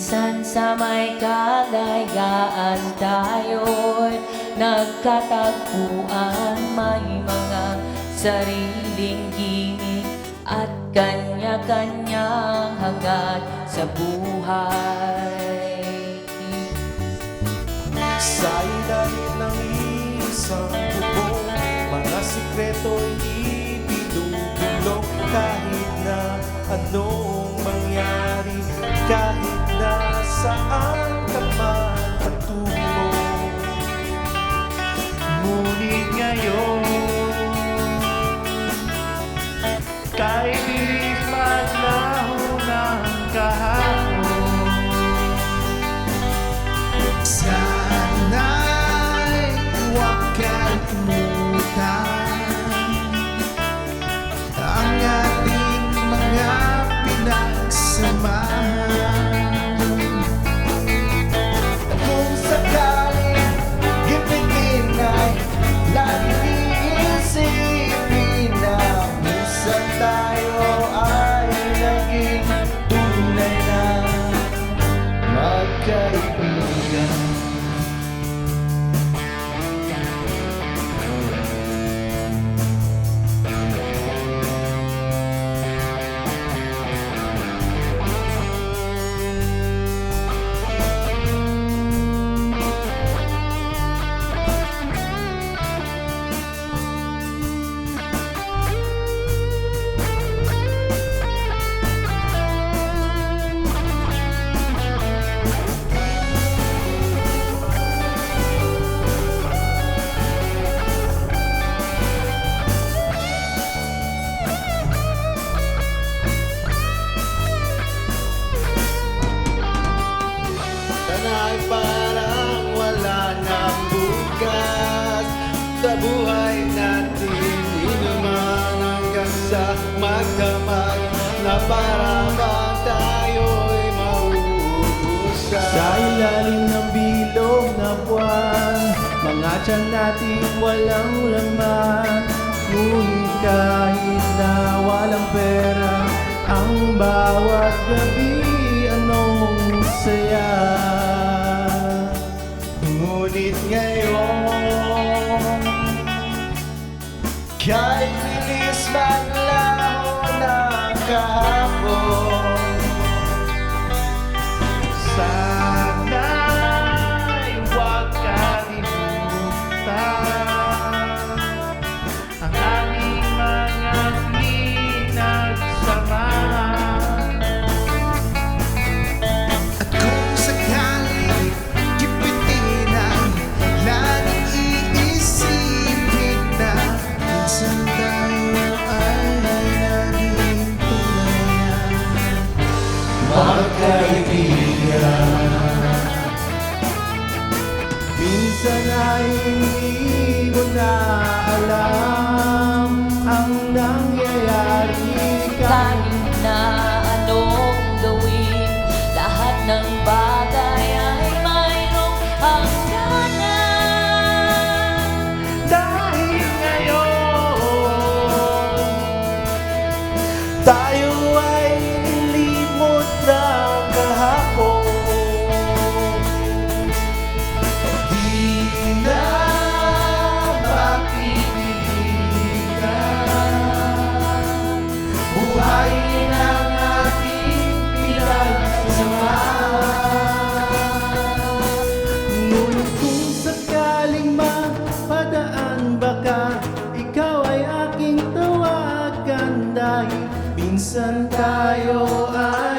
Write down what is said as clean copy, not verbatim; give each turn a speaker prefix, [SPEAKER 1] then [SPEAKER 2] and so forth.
[SPEAKER 1] Minsan sa may kalayaan tayo'y nagkatagpuan. May mga sariling gimik at kanya-kanyang hangad sa buhay.
[SPEAKER 2] Sa ilalim ng isang bubong, mga sikreto'y ibinubulong. Kahit na anong mangyari, kahit na saan ka man patungo.
[SPEAKER 3] Ngunit ngayon, kahit bilis maglaho ng kahapon,
[SPEAKER 4] sana'y huwag kalimutan ang ating mga pinagsamahan. Kung sakaling gipitin ay laging iisipin na minsan tayo ay naging tunay na magkaibigan. Sana'y parang wala nang bukas sa buhay natin. Inuman hanggang sa magdamag na para bang tayo'y mauubusan.
[SPEAKER 3] sa ilalim ng bilog na buwan, mga tiyan natin walang laman. Ngunit kahit na walang pera, ang bawat gabi anong saya.
[SPEAKER 4] Ngunit ngayon, kahit bilis maglaho ng kahapon,
[SPEAKER 3] sana'y huwag kalimutan ang aming mga pinagsamahan.
[SPEAKER 4] at kung sakaling gipitin ay laging iisipin na minsan tayo ay naging tunay na magkaibigan.
[SPEAKER 3] Minsan ay hindi mo na alam ang nangyayari
[SPEAKER 1] Kahit na anong gawin, lahat ng bagay ay mayroong hangganan.
[SPEAKER 3] dahil ngayon
[SPEAKER 2] Tayo ay nilimot ng kahapon.
[SPEAKER 4] Di na mapipilitan buhayin ang ating pinagsamahan.
[SPEAKER 3] Ngunit kung sakaling mapadaan baka ikaw ay aking tawagan. Dahil minsan tayo ay